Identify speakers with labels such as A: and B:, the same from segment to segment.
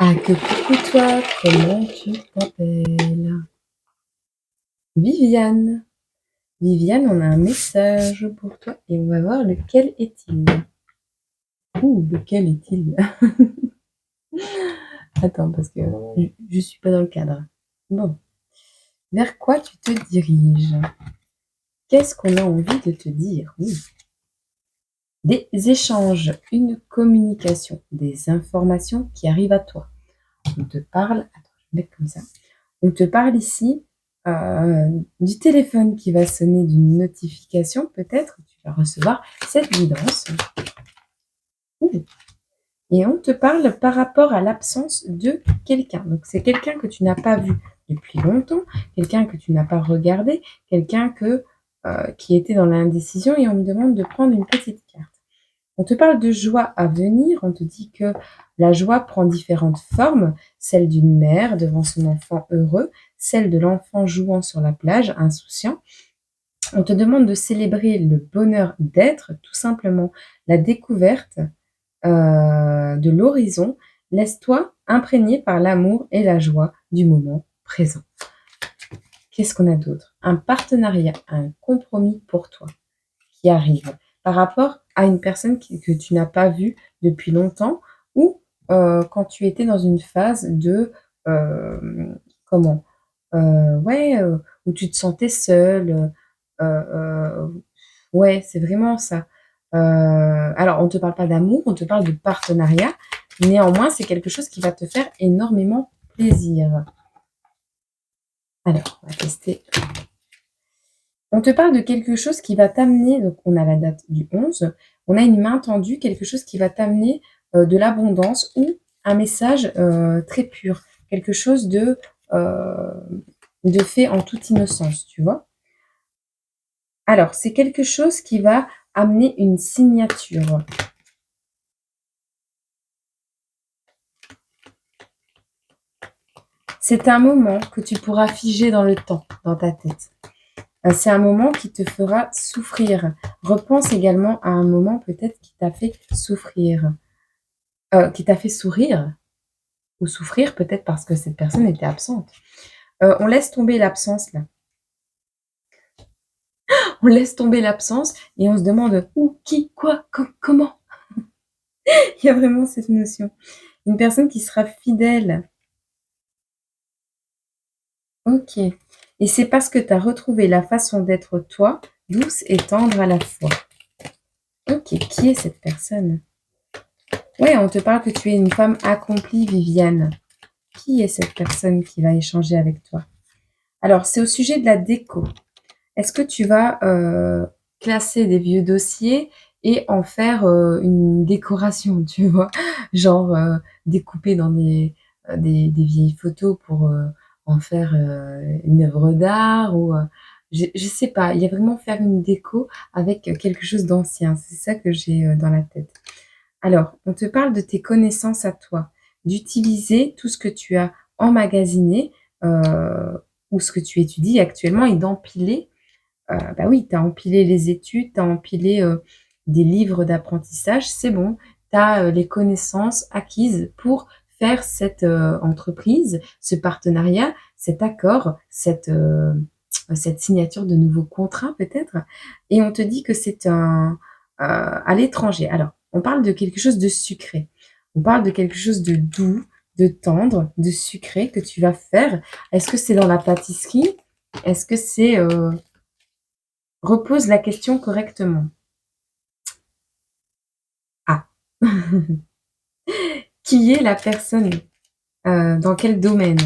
A: Ah que coucou toi, comment tu t'appelles? Viviane. Viviane, on a un message pour toi et on va voir lequel est-il. Ouh, lequel est-il? Attends, parce que je suis pas dans le cadre. Bon, vers quoi tu te diriges? Qu'est-ce qu'on a envie de te dire? Oui. Des échanges, une communication, des informations qui arrivent à toi. On te parle, attends, je vais mettre comme ça. On te parle ici du téléphone qui va sonner, d'une notification peut-être, tu vas recevoir cette guidance. Ouh. Et on te parle par rapport à l'absence de quelqu'un. Donc c'est quelqu'un que tu n'as pas vu depuis longtemps, quelqu'un que tu n'as pas regardé, quelqu'un qui était dans l'indécision et on me demande de prendre une petite carte. On te parle de joie à venir, on te dit que la joie prend différentes formes, celle d'une mère devant son enfant heureux, celle de l'enfant jouant sur la plage, insouciant. On te demande de célébrer le bonheur d'être, tout simplement la découverte de l'horizon. Laisse-toi imprégner par l'amour et la joie du moment présent. Qu'est-ce qu'on a d'autre? Un partenariat, un compromis pour toi qui arrive par rapport à une personne que tu n'as pas vue depuis longtemps ou quand tu étais dans une phase de comment ouais où tu te sentais seule ouais c'est vraiment ça. Alors on ne te parle pas d'amour, on te parle de partenariat, néanmoins c'est quelque chose qui va te faire énormément plaisir. Alors on va tester. On te parle de quelque chose qui va t'amener, donc on a la date du 11, on a une main tendue, quelque chose qui va t'amener de l'abondance ou un message très pur, quelque chose de fait en toute innocence, tu vois. Alors, c'est quelque chose qui va amener une signature. C'est un moment que tu pourras figer dans le temps, dans ta tête. C'est un moment qui te fera souffrir. Repense également à un moment peut-être qui t'a fait souffrir. Qui t'a fait sourire ou souffrir peut-être parce que cette personne était absente. On laisse tomber l'absence là. On laisse tomber l'absence et on se demande où, qui, quoi, comment. Il y a vraiment cette notion. Une personne qui sera fidèle. Ok. Et c'est parce que tu as retrouvé la façon d'être toi, douce et tendre à la fois. Ok. Qui est cette personne? Ouais, on te parle que tu es une femme accomplie, Viviane. Qui est cette personne qui va échanger avec toi? Alors, c'est au sujet de la déco. Est-ce que tu vas classer des vieux dossiers et en faire une décoration, tu vois? Genre découper dans des vieilles photos pour en faire une œuvre d'art ou je sais pas. Il y a vraiment faire une déco avec quelque chose d'ancien. C'est ça que j'ai dans la tête. Alors, on te parle de tes connaissances à toi, d'utiliser tout ce que tu as emmagasiné ou ce que tu étudies actuellement et d'empiler. Bah oui, tu as empilé les études, tu as empilé des livres d'apprentissage, c'est bon, tu as les connaissances acquises pour faire cette entreprise, ce partenariat, cet accord, cette signature de nouveaux contrats peut-être. Et on te dit que c'est à l'étranger. Alors, on parle de quelque chose de sucré. On parle de quelque chose de doux, de tendre, de sucré que tu vas faire. Est-ce que c'est dans la pâtisserie? Est-ce que c'est repose la question correctement. Ah. Qui est la personne? Dans quel domaine?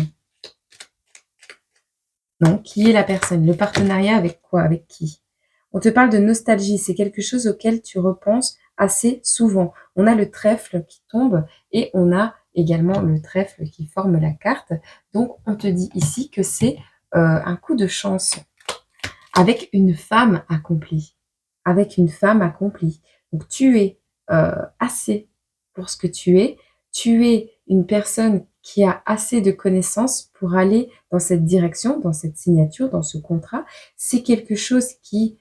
A: Non, qui est la personne? Le partenariat avec quoi? Avec qui? On te parle de nostalgie, c'est quelque chose auquel tu repenses assez souvent. On a le trèfle qui tombe et on a également le trèfle qui forme la carte. Donc, on te dit ici que c'est un coup de chance avec une femme accomplie. Avec une femme accomplie. Donc, tu es assez pour ce que tu es. Tu es une personne qui a assez de connaissances pour aller dans cette direction, dans cette signature, dans ce contrat. C'est quelque chose qui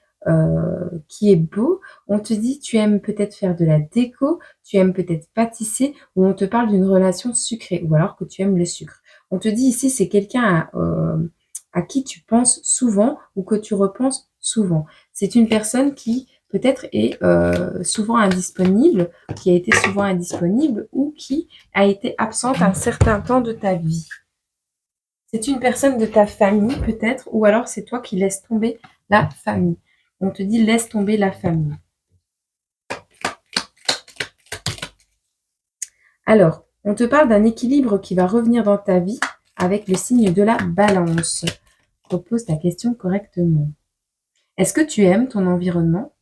A: qui est beau. On te dit: «Tu aimes peut-être faire de la déco, tu aimes peut-être pâtisser» ou on te parle d'une relation sucrée ou alors que tu aimes le sucre. On te dit ici, c'est quelqu'un à qui tu penses souvent ou que tu repenses souvent. C'est une personne qui peut-être est, souvent indisponible, qui a été souvent indisponible ou qui a été absente un certain temps de ta vie. C'est une personne de ta famille peut-être ou alors c'est toi qui laisses tomber la famille. On te dit: «Laisse tomber la famille». Alors, on te parle d'un équilibre qui va revenir dans ta vie avec le signe de la Balance. Repose ta question correctement. Est-ce que tu aimes ton environnement?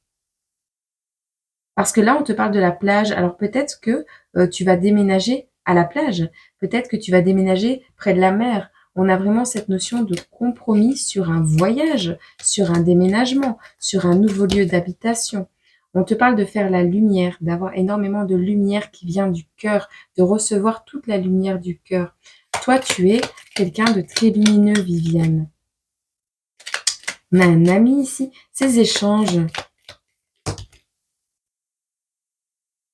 A: Parce que là, on te parle de la plage. Alors peut-être que tu vas déménager à la plage. Peut-être que tu vas déménager près de la mer. On a vraiment cette notion de compromis sur un voyage, sur un déménagement, sur un nouveau lieu d'habitation. On te parle de faire la lumière, d'avoir énormément de lumière qui vient du cœur, de recevoir toute la lumière du cœur. Toi, tu es quelqu'un de très lumineux, Viviane. On a un ami ici. Ces échanges.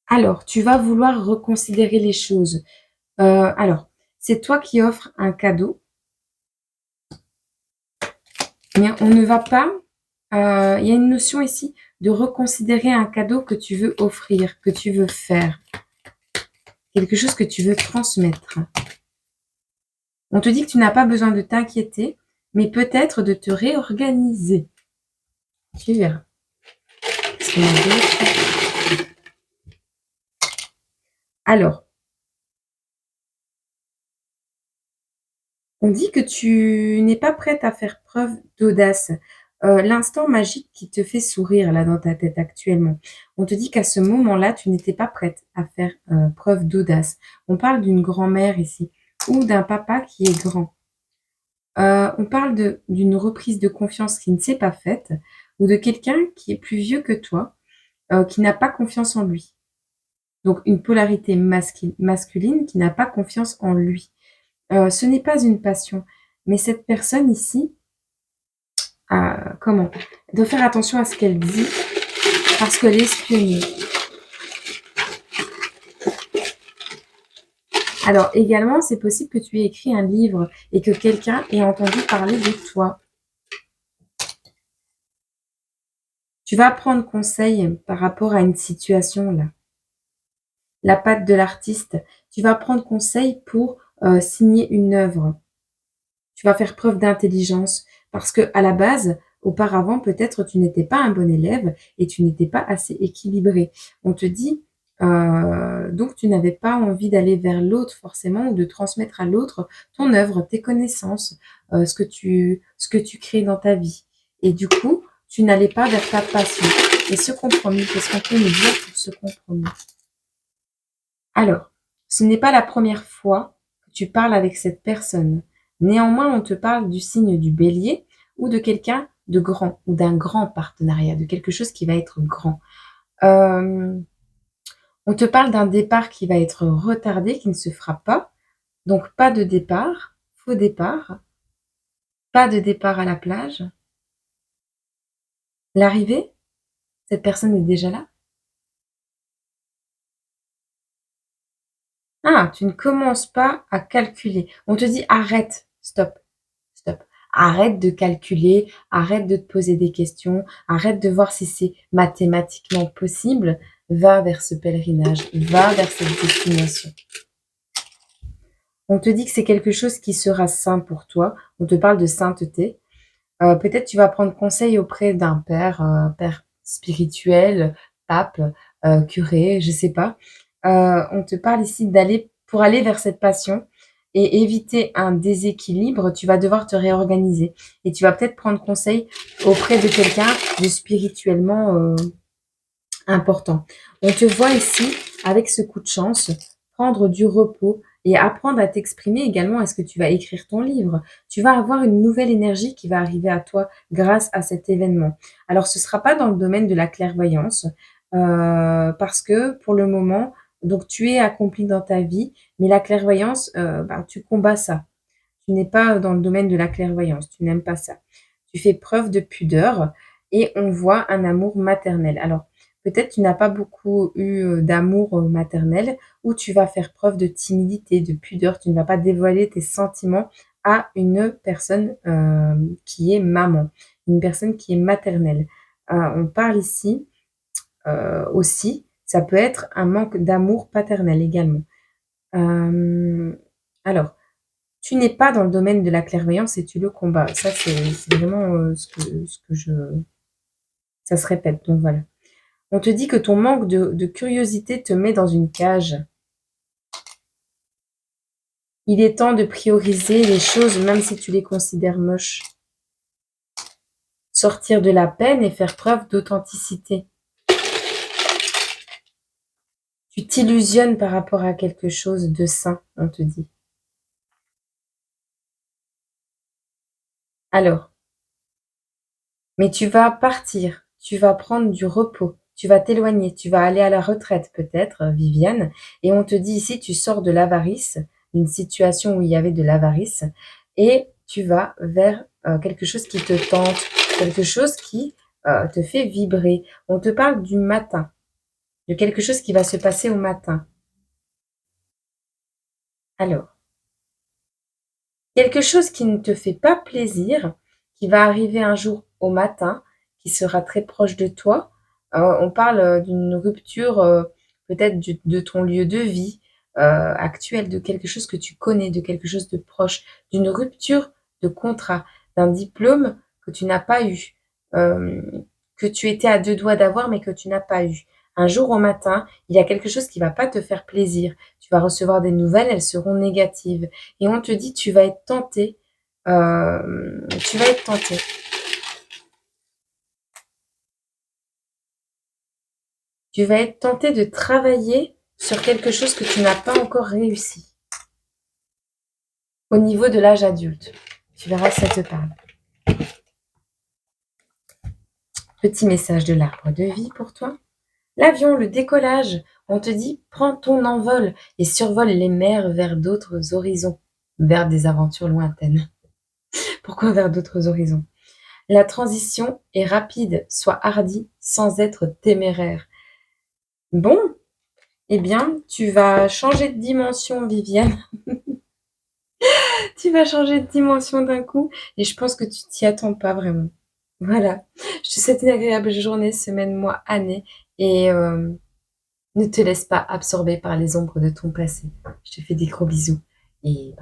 A: Alors, tu vas vouloir reconsidérer les choses. Alors, c'est toi qui offres un cadeau, mais on ne va pas. Il y a une notion ici de reconsidérer un cadeau que tu veux offrir, que tu veux faire, quelque chose que tu veux transmettre. On te dit que tu n'as pas besoin de t'inquiéter, mais peut-être de te réorganiser. Tu verras. Alors, on dit que tu n'es pas prête à faire preuve d'audace. L'instant magique qui te fait sourire là dans ta tête actuellement. On te dit qu'à ce moment-là, tu n'étais pas prête à faire preuve d'audace. On parle d'une grand-mère ici ou d'un papa qui est grand. On parle d'une reprise de confiance qui ne s'est pas faite ou de quelqu'un qui est plus vieux que toi, qui n'a pas confiance en lui. Donc une polarité masculine qui n'a pas confiance en lui. Ce n'est pas une passion, mais cette personne ici, comment? Elle doit faire attention à ce qu'elle dit parce qu'elle est espionnée. Alors également, c'est possible que tu aies écrit un livre et que quelqu'un ait entendu parler de toi. Tu vas prendre conseil par rapport à une situation là. La patte de l'artiste. Tu vas prendre conseil pour signer une œuvre. Tu vas faire preuve d'intelligence parce que à la base, auparavant, peut-être tu n'étais pas un bon élève et tu n'étais pas assez équilibré. On te dit donc tu n'avais pas envie d'aller vers l'autre forcément ou de transmettre à l'autre ton œuvre, tes connaissances, ce que tu crées dans ta vie. Et du coup, tu n'allais pas vers ta passion. Et ce compromis, qu'est-ce qu'on peut nous dire pour ce compromis? Alors, ce n'est pas la première fois que tu parles avec cette personne. Néanmoins, on te parle du signe du bélier ou de quelqu'un de grand ou d'un grand partenariat, de quelque chose qui va être grand. On te parle d'un départ qui va être retardé, qui ne se fera pas. Donc, pas de départ, faux départ, pas de départ à la plage. L'arrivée, cette personne est déjà là. Ah, tu ne commences pas à calculer. On te dit arrête, stop, stop. Arrête de calculer, arrête de te poser des questions, arrête de voir si c'est mathématiquement possible. Va vers ce pèlerinage, va vers cette destination. On te dit que c'est quelque chose qui sera sain pour toi. On te parle de sainteté. Peut-être tu vas prendre conseil auprès d'un père spirituel, pape, curé, je sais pas. On te parle ici d'aller pour aller vers cette passion et éviter un déséquilibre, tu vas devoir te réorganiser et tu vas peut-être prendre conseil auprès de quelqu'un de spirituellement, important. On te voit ici, avec ce coup de chance, prendre du repos et apprendre à t'exprimer également. Est-ce que tu vas écrire ton livre? Tu vas avoir une nouvelle énergie qui va arriver à toi grâce à cet événement. Alors, ce ne sera pas dans le domaine de la clairvoyance, parce que pour le moment, donc tu es accompli dans ta vie, mais la clairvoyance, tu combats ça. Tu n'es pas dans le domaine de la clairvoyance, tu n'aimes pas ça. Tu fais preuve de pudeur et on voit un amour maternel. Alors, peut-être tu n'as pas beaucoup eu, d'amour, maternel ou tu vas faire preuve de timidité, de pudeur, tu ne vas pas dévoiler tes sentiments à une personne, qui est maman, une personne qui est maternelle. On parle ici, aussi, ça peut être un manque d'amour paternel également. Alors, tu n'es pas dans le domaine de la clairvoyance et tu le combats. Ça, c'est vraiment, ce que je ça se répète, donc voilà. On te dit que ton manque de curiosité te met dans une cage. Il est temps de prioriser les choses même si tu les considères moches. Sortir de la peine et faire preuve d'authenticité. Tu t'illusionnes par rapport à quelque chose de sain, on te dit. Alors, mais tu vas partir, tu vas prendre du repos, tu vas t'éloigner, tu vas aller à la retraite peut-être, Viviane, et on te dit ici, tu sors de l'avarice, d'une situation où il y avait de l'avarice, et tu vas vers quelque chose qui te tente, quelque chose qui te fait vibrer. On te parle du matin, de quelque chose qui va se passer au matin. Alors, quelque chose qui ne te fait pas plaisir, qui va arriver un jour au matin, qui sera très proche de toi. On parle d'une rupture peut-être de ton lieu de vie actuel, de quelque chose que tu connais, de quelque chose de proche, d'une rupture de contrat, d'un diplôme que tu n'as pas eu, euh, que tu étais à deux doigts d'avoir mais que tu n'as pas eu. Un jour au matin, il y a quelque chose qui va pas te faire plaisir. Tu vas recevoir des nouvelles, elles seront négatives et on te dit tu vas être tenté, tu vas être tenté. Tu vas être tenté de travailler sur quelque chose que tu n'as pas encore réussi au niveau de l'âge adulte. Tu verras si ça te parle. Petit message de l'arbre de vie pour toi. L'avion, le décollage, on te dit prends ton envol et survole les mers vers d'autres horizons, vers des aventures lointaines. Pourquoi vers d'autres horizons? La transition est rapide, sois hardi sans être téméraire. Bon, eh bien, tu vas changer de dimension, Viviane. Tu vas changer de dimension d'un coup et je pense que tu t'y attends pas vraiment. Voilà. Je te souhaite une agréable journée, semaine, mois, année et ne te laisse pas absorber par les ombres de ton passé. Je te fais des gros bisous et